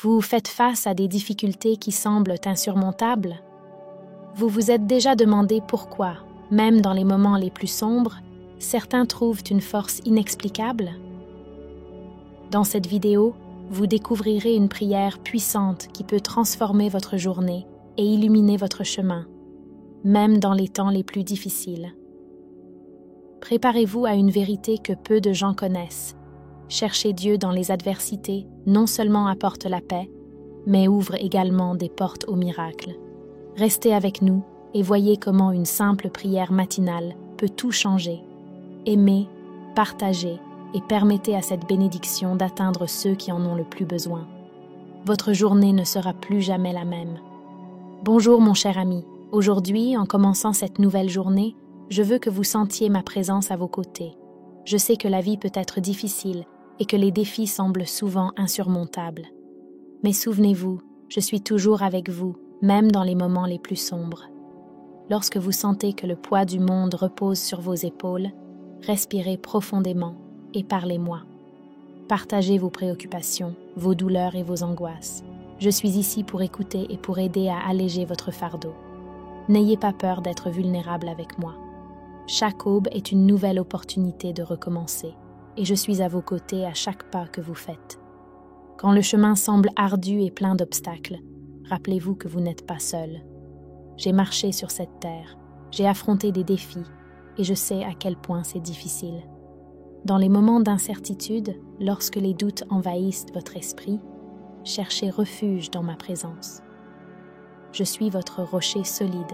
Vous faites face à des difficultés qui semblent insurmontables? Vous vous êtes déjà demandé pourquoi, même dans les moments les plus sombres, certains trouvent une force inexplicable? Dans cette vidéo, vous découvrirez une prière puissante qui peut transformer votre journée et illuminer votre chemin, même dans les temps les plus difficiles. Préparez-vous à une vérité que peu de gens connaissent. Chercher Dieu dans les adversités non seulement apporte la paix, mais ouvre également des portes aux miracles. Restez avec nous et voyez comment une simple prière matinale peut tout changer. Aimez, partagez et permettez à cette bénédiction d'atteindre ceux qui en ont le plus besoin. Votre journée ne sera plus jamais la même. Bonjour mon cher ami. Aujourd'hui, en commençant cette nouvelle journée, je veux que vous sentiez ma présence à vos côtés. Je sais que la vie peut être difficile et que les défis semblent souvent insurmontables. Mais souvenez-vous, je suis toujours avec vous, même dans les moments les plus sombres. Lorsque vous sentez que le poids du monde repose sur vos épaules, respirez profondément et parlez-moi. Partagez vos préoccupations, vos douleurs et vos angoisses. Je suis ici pour écouter et pour aider à alléger votre fardeau. N'ayez pas peur d'être vulnérable avec moi. Chaque aube est une nouvelle opportunité de recommencer, et je suis à vos côtés à chaque pas que vous faites. Quand le chemin semble ardu et plein d'obstacles, rappelez-vous que vous n'êtes pas seul. J'ai marché sur cette terre, j'ai affronté des défis, et je sais à quel point c'est difficile. Dans les moments d'incertitude, lorsque les doutes envahissent votre esprit, cherchez refuge dans ma présence. Je suis votre rocher solide,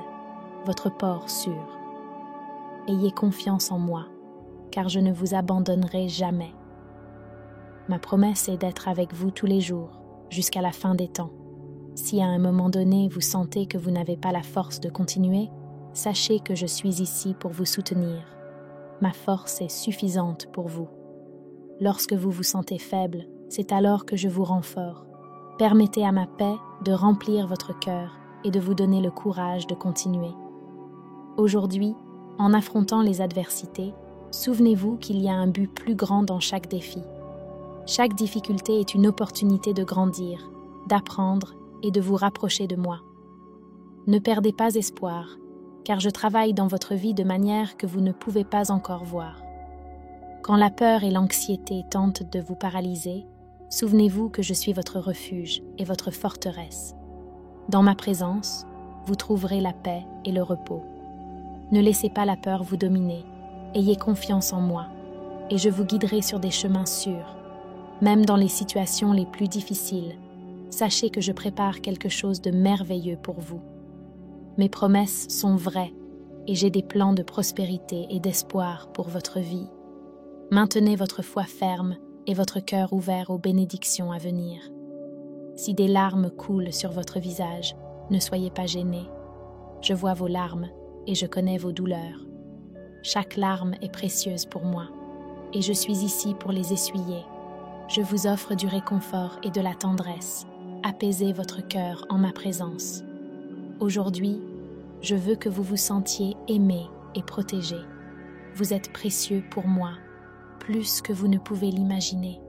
votre port sûr. Ayez confiance en moi, car je ne vous abandonnerai jamais. Ma promesse est d'être avec vous tous les jours, jusqu'à la fin des temps. Si à un moment donné vous sentez que vous n'avez pas la force de continuer, sachez que je suis ici pour vous soutenir. Ma force est suffisante pour vous. Lorsque vous vous sentez faible, c'est alors que je vous rends fort. Permettez à ma paix de remplir votre cœur et de vous donner le courage de continuer. Aujourd'hui, en affrontant les adversités, souvenez-vous qu'il y a un but plus grand dans chaque défi. Chaque difficulté est une opportunité de grandir, d'apprendre et de vous rapprocher de moi. Ne perdez pas espoir, car je travaille dans votre vie de manière que vous ne pouvez pas encore voir. Quand la peur et l'anxiété tentent de vous paralyser, souvenez-vous que je suis votre refuge et votre forteresse. Dans ma présence, vous trouverez la paix et le repos. Ne laissez pas la peur vous dominer, ayez confiance en moi, et je vous guiderai sur des chemins sûrs. Même dans les situations les plus difficiles, sachez que je prépare quelque chose de merveilleux pour vous. Mes promesses sont vraies, et j'ai des plans de prospérité et d'espoir pour votre vie. Maintenez votre foi ferme et votre cœur ouvert aux bénédictions à venir. Si des larmes coulent sur votre visage, ne soyez pas gênés. Je vois vos larmes et je connais vos douleurs. Chaque larme est précieuse pour moi, et je suis ici pour les essuyer. Je vous offre du réconfort et de la tendresse. Apaisez votre cœur en ma présence. Aujourd'hui, je veux que vous vous sentiez aimé et protégé. Vous êtes précieux pour moi, plus que vous ne pouvez l'imaginer.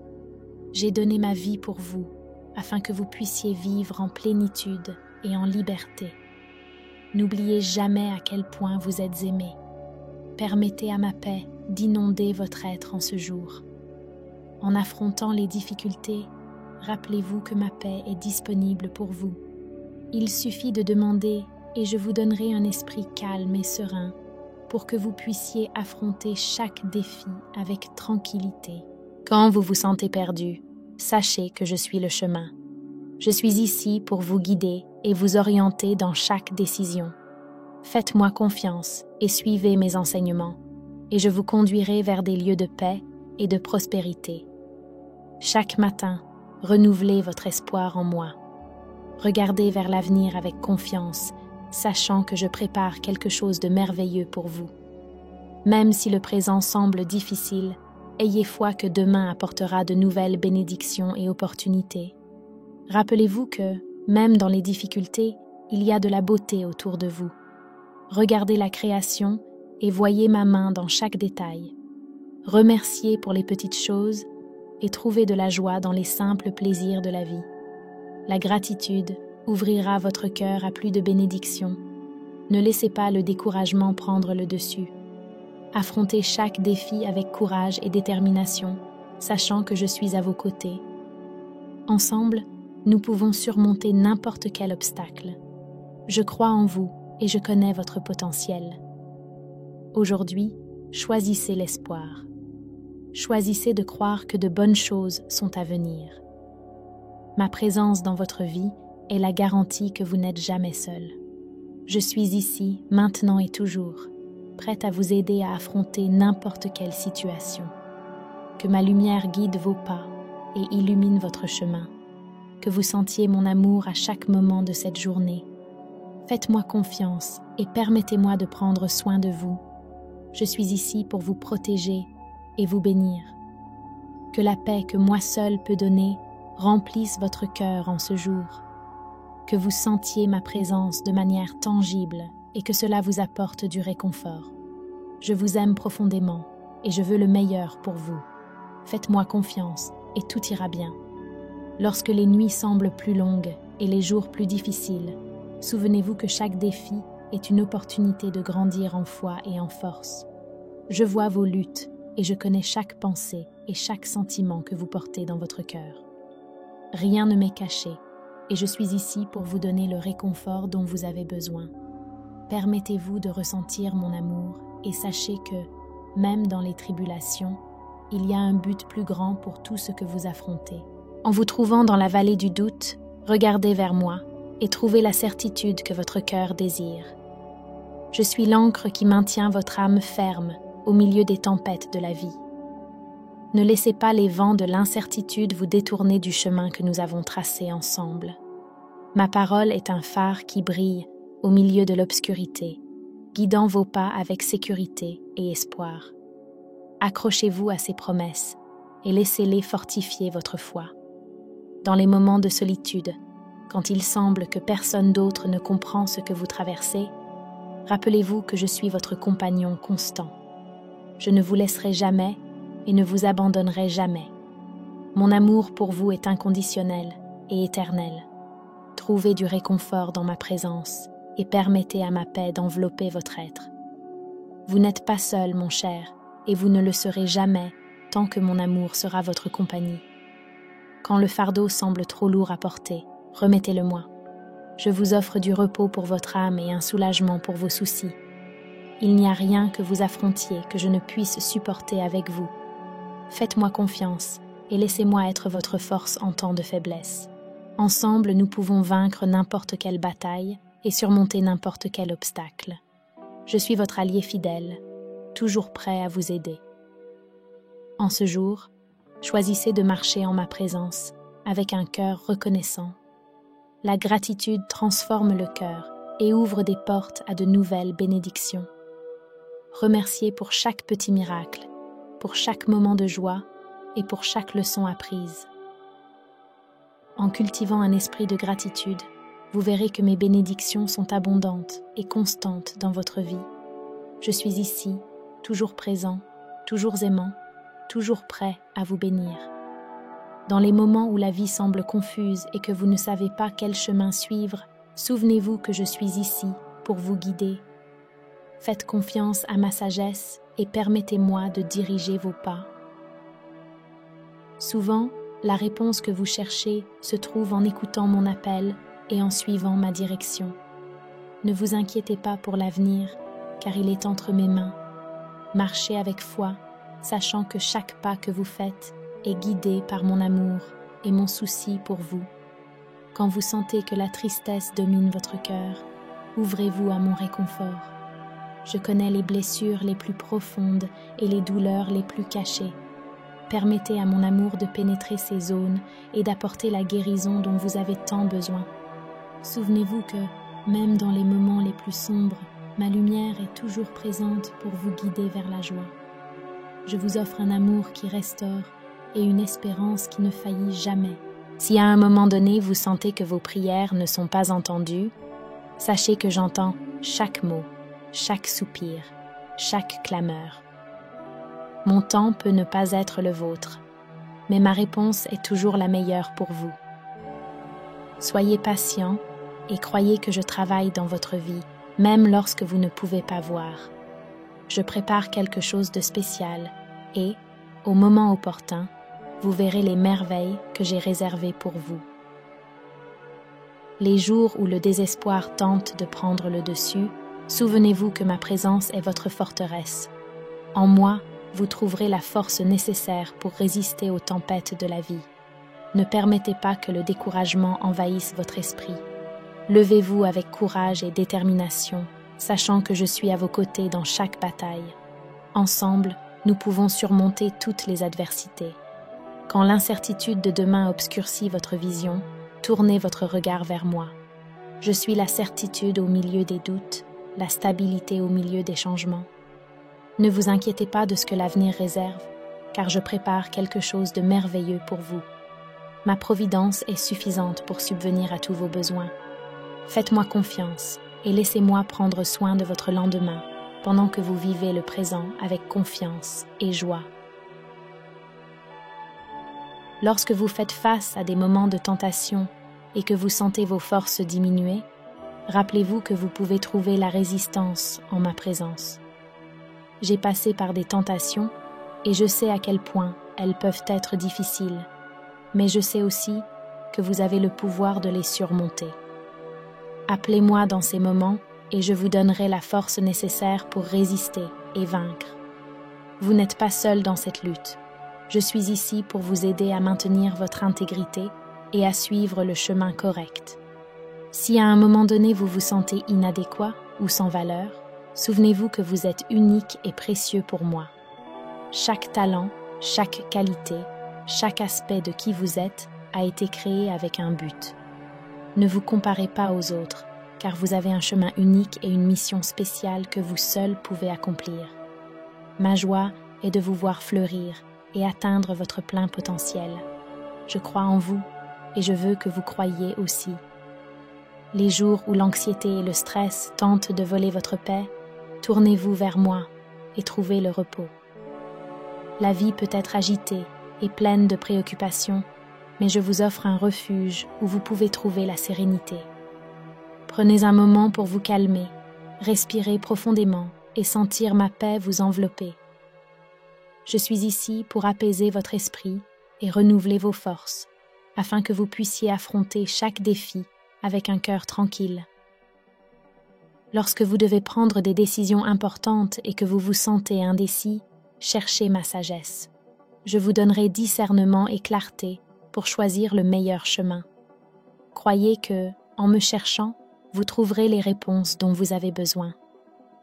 J'ai donné ma vie pour vous, afin que vous puissiez vivre en plénitude et en liberté. N'oubliez jamais à quel point vous êtes aimé. Permettez à ma paix d'inonder votre être en ce jour. En affrontant les difficultés, rappelez-vous que ma paix est disponible pour vous. Il suffit de demander et je vous donnerai un esprit calme et serein pour que vous puissiez affronter chaque défi avec tranquillité. Quand vous vous sentez perdu, sachez que je suis le chemin. Je suis ici pour vous guider et vous orienter dans chaque décision. Faites-moi confiance et suivez mes enseignements, et je vous conduirai vers des lieux de paix et de prospérité. Chaque matin, renouvelez votre espoir en moi. Regardez vers l'avenir avec confiance, sachant que je prépare quelque chose de merveilleux pour vous. Même si le présent semble difficile, ayez foi que demain apportera de nouvelles bénédictions et opportunités. Rappelez-vous que, même dans les difficultés, il y a de la beauté autour de vous. Regardez la création et voyez ma main dans chaque détail. Remerciez pour les petites choses et trouvez de la joie dans les simples plaisirs de la vie. La gratitude ouvrira votre cœur à plus de bénédictions. Ne laissez pas le découragement prendre le dessus. Affrontez chaque défi avec courage et détermination, sachant que je suis à vos côtés. Ensemble, nous pouvons surmonter n'importe quel obstacle. Je crois en vous et je connais votre potentiel. Aujourd'hui, choisissez l'espoir. Choisissez de croire que de bonnes choses sont à venir. Ma présence dans votre vie est la garantie que vous n'êtes jamais seul. Je suis ici, maintenant et toujours, prête à vous aider à affronter n'importe quelle situation. Que ma lumière guide vos pas et illumine votre chemin. Que vous sentiez mon amour à chaque moment de cette journée. Faites-moi confiance et permettez-moi de prendre soin de vous. Je suis ici pour vous protéger et vous bénir. Que la paix que moi seul peux donner remplisse votre cœur en ce jour. Que vous sentiez ma présence de manière tangible et que cela vous apporte du réconfort. Je vous aime profondément et je veux le meilleur pour vous. Faites-moi confiance et tout ira bien. Lorsque les nuits semblent plus longues et les jours plus difficiles, souvenez-vous que chaque défi est une opportunité de grandir en foi et en force. Je vois vos luttes et je connais chaque pensée et chaque sentiment que vous portez dans votre cœur. Rien ne m'est caché et je suis ici pour vous donner le réconfort dont vous avez besoin. Permettez-vous de ressentir mon amour et sachez que, même dans les tribulations, il y a un but plus grand pour tout ce que vous affrontez. En vous trouvant dans la vallée du doute, regardez vers moi et trouvez la certitude que votre cœur désire. Je suis l'ancre qui maintient votre âme ferme au milieu des tempêtes de la vie. Ne laissez pas les vents de l'incertitude vous détourner du chemin que nous avons tracé ensemble. Ma parole est un phare qui brille au milieu de l'obscurité, guidant vos pas avec sécurité et espoir. Accrochez-vous à ces promesses et laissez-les fortifier votre foi. Dans les moments de solitude, quand il semble que personne d'autre ne comprend ce que vous traversez, rappelez-vous que je suis votre compagnon constant. Je ne vous laisserai jamais et ne vous abandonnerai jamais. Mon amour pour vous est inconditionnel et éternel. Trouvez du réconfort dans ma présence et permettez à ma paix d'envelopper votre être. Vous n'êtes pas seul, mon cher, et vous ne le serez jamais tant que mon amour sera votre compagnie. Quand le fardeau semble trop lourd à porter, remettez-le-moi. Je vous offre du repos pour votre âme et un soulagement pour vos soucis. Il n'y a rien que vous affrontiez que je ne puisse supporter avec vous. Faites-moi confiance et laissez-moi être votre force en temps de faiblesse. Ensemble, nous pouvons vaincre n'importe quelle bataille et surmonter n'importe quel obstacle. Je suis votre allié fidèle, toujours prêt à vous aider. En ce jour, choisissez de marcher en ma présence avec un cœur reconnaissant. La gratitude transforme le cœur et ouvre des portes à de nouvelles bénédictions. Remerciez pour chaque petit miracle, pour chaque moment de joie et pour chaque leçon apprise. En cultivant un esprit de gratitude, vous verrez que mes bénédictions sont abondantes et constantes dans votre vie. Je suis ici, toujours présent, toujours aimant, toujours prêt à vous bénir. Dans les moments où la vie semble confuse et que vous ne savez pas quel chemin suivre, souvenez-vous que je suis ici pour vous guider. Faites confiance à ma sagesse et permettez-moi de diriger vos pas. Souvent, la réponse que vous cherchez se trouve en écoutant mon appel et en suivant ma direction. Ne vous inquiétez pas pour l'avenir, car il est entre mes mains. Marchez avec foi, sachant que chaque pas que vous faites est guidé par mon amour et mon souci pour vous. Quand vous sentez que la tristesse domine votre cœur, ouvrez-vous à mon réconfort. Je connais les blessures les plus profondes et les douleurs les plus cachées. Permettez à mon amour de pénétrer ces zones et d'apporter la guérison dont vous avez tant besoin. Souvenez-vous que, même dans les moments les plus sombres, ma lumière est toujours présente pour vous guider vers la joie. Je vous offre un amour qui restaure et une espérance qui ne faillit jamais. Si à un moment donné vous sentez que vos prières ne sont pas entendues, sachez que j'entends chaque mot, chaque soupir, chaque clameur. Mon temps peut ne pas être le vôtre, mais ma réponse est toujours la meilleure pour vous. Soyez patient et croyez que je travaille dans votre vie, même lorsque vous ne pouvez pas voir. Je prépare quelque chose de spécial et, au moment opportun, vous verrez les merveilles que j'ai réservées pour vous. Les jours où le désespoir tente de prendre le dessus, souvenez-vous que ma présence est votre forteresse. En moi, vous trouverez la force nécessaire pour résister aux tempêtes de la vie. Ne permettez pas que le découragement envahisse votre esprit. Levez-vous avec courage et détermination, sachant que je suis à vos côtés dans chaque bataille. Ensemble, nous pouvons surmonter toutes les adversités. Quand l'incertitude de demain obscurcit votre vision, tournez votre regard vers moi. Je suis la certitude au milieu des doutes, la stabilité au milieu des changements. Ne vous inquiétez pas de ce que l'avenir réserve, car je prépare quelque chose de merveilleux pour vous. Ma providence est suffisante pour subvenir à tous vos besoins. Faites-moi confiance et laissez-moi prendre soin de votre lendemain pendant que vous vivez le présent avec confiance et joie. Lorsque vous faites face à des moments de tentation et que vous sentez vos forces diminuer, rappelez-vous que vous pouvez trouver la résistance en ma présence. J'ai passé par des tentations et je sais à quel point elles peuvent être difficiles, mais je sais aussi que vous avez le pouvoir de les surmonter. Appelez-moi dans ces moments et je vous donnerai la force nécessaire pour résister et vaincre. Vous n'êtes pas seul dans cette lutte. Je suis ici pour vous aider à maintenir votre intégrité et à suivre le chemin correct. Si à un moment donné vous vous sentez inadéquat ou sans valeur, souvenez-vous que vous êtes unique et précieux pour moi. Chaque talent, chaque qualité, chaque aspect de qui vous êtes a été créé avec un but. Ne vous comparez pas aux autres, car vous avez un chemin unique et une mission spéciale que vous seul pouvez accomplir. Ma joie est de vous voir fleurir et atteindre votre plein potentiel. Je crois en vous et je veux que vous croyiez aussi. Les jours où l'anxiété et le stress tentent de voler votre paix, tournez-vous vers moi et trouvez le repos. La vie peut être agitée et pleine de préoccupations, mais je vous offre un refuge où vous pouvez trouver la sérénité. Prenez un moment pour vous calmer, respirer profondément et sentir ma paix vous envelopper. Je suis ici pour apaiser votre esprit et renouveler vos forces, afin que vous puissiez affronter chaque défi avec un cœur tranquille. Lorsque vous devez prendre des décisions importantes et que vous vous sentez indécis, cherchez ma sagesse. Je vous donnerai discernement et clarté pour choisir le meilleur chemin. Croyez que, en me cherchant, vous trouverez les réponses dont vous avez besoin.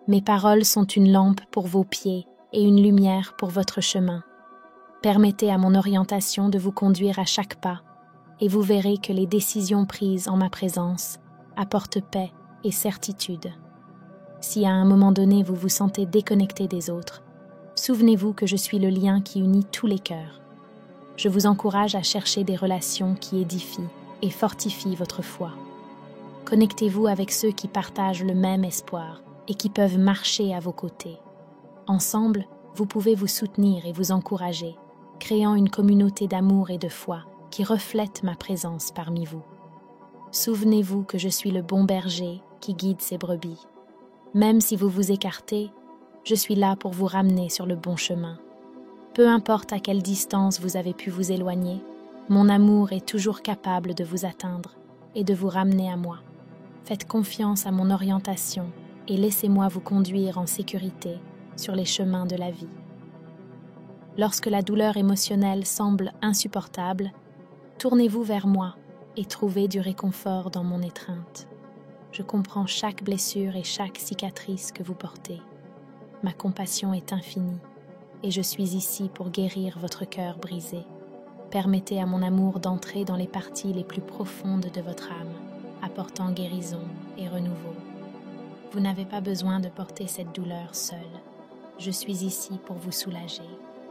Mes paroles sont une lampe pour vos pieds et une lumière pour votre chemin. Permettez à mon orientation de vous conduire à chaque pas, et vous verrez que les décisions prises en ma présence apportent paix et certitude. Si à un moment donné vous vous sentez déconnecté des autres, souvenez-vous que je suis le lien qui unit tous les cœurs. Je vous encourage à chercher des relations qui édifient et fortifient votre foi. Connectez-vous avec ceux qui partagent le même espoir et qui peuvent marcher à vos côtés. Ensemble, vous pouvez vous soutenir et vous encourager, créant une communauté d'amour et de foi qui reflète ma présence parmi vous. Souvenez-vous que je suis le bon berger qui guide ses brebis. Même si vous vous écartez, je suis là pour vous ramener sur le bon chemin. Peu importe à quelle distance vous avez pu vous éloigner, mon amour est toujours capable de vous atteindre et de vous ramener à moi. Faites confiance à mon orientation et laissez-moi vous conduire en sécurité sur les chemins de la vie. Lorsque la douleur émotionnelle semble insupportable, tournez-vous vers moi et trouvez du réconfort dans mon étreinte. Je comprends chaque blessure et chaque cicatrice que vous portez. Ma compassion est infinie et je suis ici pour guérir votre cœur brisé. Permettez à mon amour d'entrer dans les parties les plus profondes de votre âme, apportant guérison et renouveau. Vous n'avez pas besoin de porter cette douleur seule. Je suis ici pour vous soulager.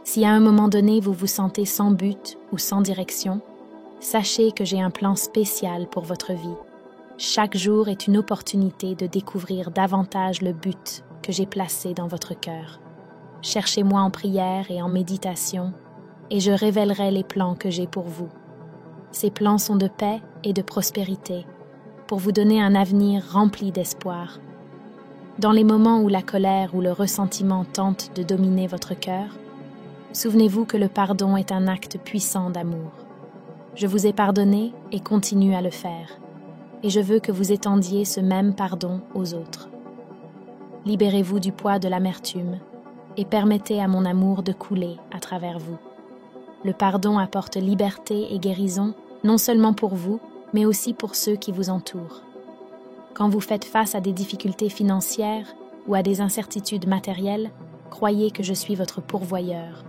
Si à un moment donné vous vous sentez sans but ou sans direction, sachez que j'ai un plan spécial pour votre vie. Chaque jour est une opportunité de découvrir davantage le but que j'ai placé dans votre cœur. Cherchez-moi en prière et en méditation, et je révélerai les plans que j'ai pour vous. Ses plans sont de paix et de prospérité, pour vous donner un avenir rempli d'espoir. Dans les moments où la colère ou le ressentiment tentent de dominer votre cœur, souvenez-vous que le pardon est un acte puissant d'amour. Je vous ai pardonné et continue à le faire, et je veux que vous étendiez ce même pardon aux autres. Libérez-vous du poids de l'amertume et permettez à mon amour de couler à travers vous. Le pardon apporte liberté et guérison, non seulement pour vous, mais aussi pour ceux qui vous entourent. Quand vous faites face à des difficultés financières ou à des incertitudes matérielles, croyez que je suis votre pourvoyeur.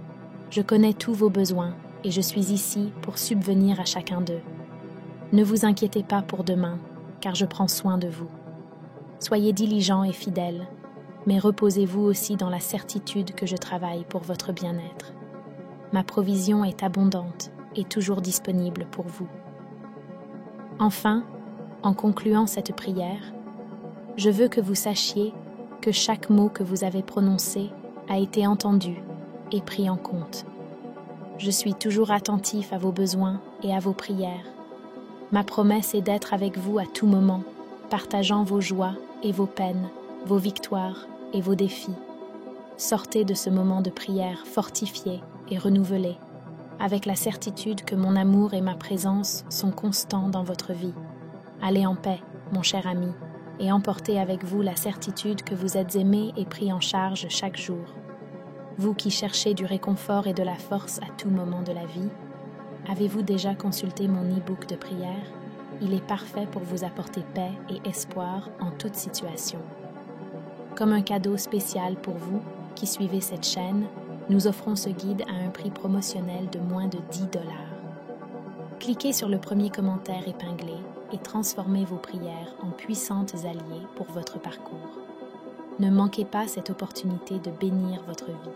Je connais tous vos besoins et je suis ici pour subvenir à chacun d'eux. Ne vous inquiétez pas pour demain, car je prends soin de vous. Soyez diligents et fidèles, mais reposez-vous aussi dans la certitude que je travaille pour votre bien-être. Ma provision est abondante et toujours disponible pour vous. Enfin, en concluant cette prière, je veux que vous sachiez que chaque mot que vous avez prononcé a été entendu et pris en compte. Je suis toujours attentif à vos besoins et à vos prières. Ma promesse est d'être avec vous à tout moment, partageant vos joies et vos peines, vos victoires et vos défis. Sortez de ce moment de prière fortifié et renouvelé, avec la certitude que mon amour et ma présence sont constants dans votre vie. Allez en paix, mon cher ami, et emportez avec vous la certitude que vous êtes aimé et pris en charge chaque jour. Vous qui cherchez du réconfort et de la force à tout moment de la vie, avez-vous déjà consulté mon e-book de prière? Il est parfait pour vous apporter paix et espoir en toute situation. Comme un cadeau spécial pour vous qui suivez cette chaîne, nous offrons ce guide à un prix promotionnel de moins de 10 $. Cliquez sur le premier commentaire épinglé et transformez vos prières en puissantes alliées pour votre parcours. Ne manquez pas cette opportunité de bénir votre vie.